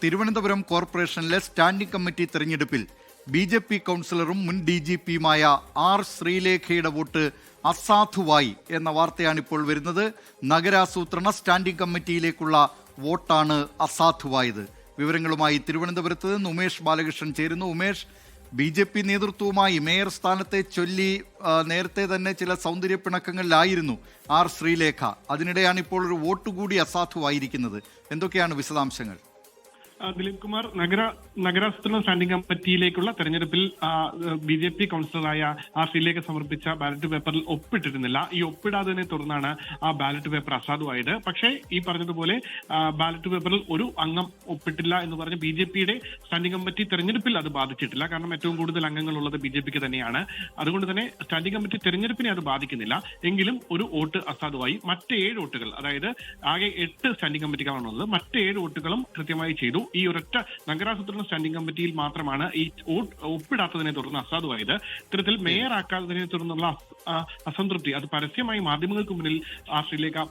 തിരുവനന്തപുരം കോർപ്പറേഷനിലെ standing committee തെരഞ്ഞെടുപ്പിൽ BJP കൗൺസിലറും മുൻ DGPയുമായ R. ശ്രീലേഖയുടെ വോട്ട് അസാധുവായി എന്ന വാർത്തയാണ് ഇപ്പോൾ വരുന്നത്. നഗരാസൂത്രണ സ്റ്റാൻഡിംഗ് കമ്മിറ്റിയിലേക്കുള്ള വോട്ടാണ് അസാധുവായത്. വിവരങ്ങളുമായി തിരുവനന്തപുരത്ത് നിന്ന് ഉമേഷ് ബാലകൃഷ്ണൻ ചേരുന്നു. ഉമേഷ്, BJP നേതൃത്വവുമായി മേയർ സ്ഥാനത്തെ ചൊല്ലി നേരത്തെ തന്നെ ചില സൗന്ദര്യ പിണക്കങ്ങളിലായിരുന്നു R. ശ്രീലേഖ. അതിനിടെയാണ് ഇപ്പോൾ ഒരു വോട്ട് കൂടി അസാധുവായിരിക്കുന്നത്. എന്തൊക്കെയാണ് വിശദാംശങ്ങൾ? ദിലീപ് കുമാർ, നഗരാസൂത്രണ സ്റ്റാൻഡിംഗ് കമ്മിറ്റിയിലേക്കുള്ള തെരഞ്ഞെടുപ്പിൽ BJP കൗൺസിലറായ R. ശ്രീലേഖ സമർപ്പിച്ച ബാലറ്റ് പേപ്പറിൽ ഒപ്പിട്ടിരുന്നില്ല. ഈ ഒപ്പിടാതിനെ തുടർന്നാണ് ആ ബാലറ്റ് പേപ്പർ അസാധുവായത്. പക്ഷേ ഈ പറഞ്ഞതുപോലെ ബാലറ്റ് പേപ്പറിൽ ഒരു അംഗം ഒപ്പിട്ടില്ല എന്ന് പറഞ്ഞ് BJPയുടെ സ്റ്റാൻഡിംഗ് കമ്മിറ്റി തെരഞ്ഞെടുപ്പിൽ അത് ബാധിച്ചിട്ടില്ല. കാരണം ഏറ്റവും കൂടുതൽ അംഗങ്ങളുള്ളത് BJPക്ക് തന്നെയാണ്. അതുകൊണ്ട് തന്നെ സ്റ്റാൻഡിംഗ് കമ്മിറ്റി തെരഞ്ഞെടുപ്പിനെ അത് ബാധിക്കുന്നില്ല. എങ്കിലും ഒരു വോട്ട് അസാധുവായി. മറ്റ് 7 വോട്ടുകൾ, അതായത് ആകെ 8 സ്റ്റാൻഡിംഗ് കമ്മിറ്റികളാണുള്ളത്, മറ്റ് 7 വോട്ടുകളും കൃത്യമായി ചെയ്തു. ഈ ഒരൊറ്റ നഗരാസൂത്രണ സ്റ്റാൻഡിംഗ് കമ്മിറ്റിയിൽ മാത്രമാണ് ഈ ഒപ്പിടാത്തതിനെ തുടർന്ന് അസാധുവായത്. ഇത്തരത്തിൽ മേയർ ആക്കാത്തതിനെ തുടർന്നുള്ള അസംതൃപ്തി അത് പരസ്യമായി മാധ്യമങ്ങൾക്ക് മുന്നിൽ R. ശ്രീലേഖ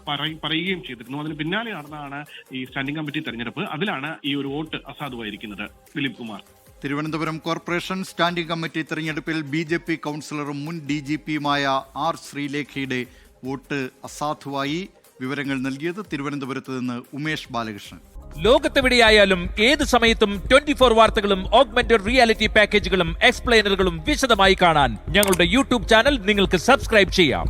പറയുകയും ചെയ്തിരുന്നു. അതിന് പിന്നാലെ നടന്നതാണ് ഈ സ്റ്റാൻഡിംഗ് കമ്മിറ്റി തെരഞ്ഞെടുപ്പ്. അതിലാണ് ഈ ഒരു വോട്ട് അസാധുവായിരിക്കുന്നത്. Dilip Kumar, Thiruvananthapuram corporation standing committee തെരഞ്ഞെടുപ്പിൽ BJP കൗൺസിലറും മുൻ DGPയുമായ R. ശ്രീലേഖയുടെ വോട്ട് അസാധുവായി. വിവരങ്ങൾ നൽകിയത് തിരുവനന്തപുരത്ത് നിന്ന് ഉമേഷ് ബാലകൃഷ്ണൻ. ലോകത്തെവിടെയായാലും ഏത് സമയത്തും 24 വാർത്തകളും ഓഗ്മെന്റഡ് റിയാലിറ്റി പാക്കേജുകളും എക്സ്പ്ലെയിനറുകളും വിശദമായി കാണാൻ ഞങ്ങളുടെ YouTube ചാനൽ നിങ്ങൾക്ക് സബ്സ്ക്രൈബ് ചെയ്യാം.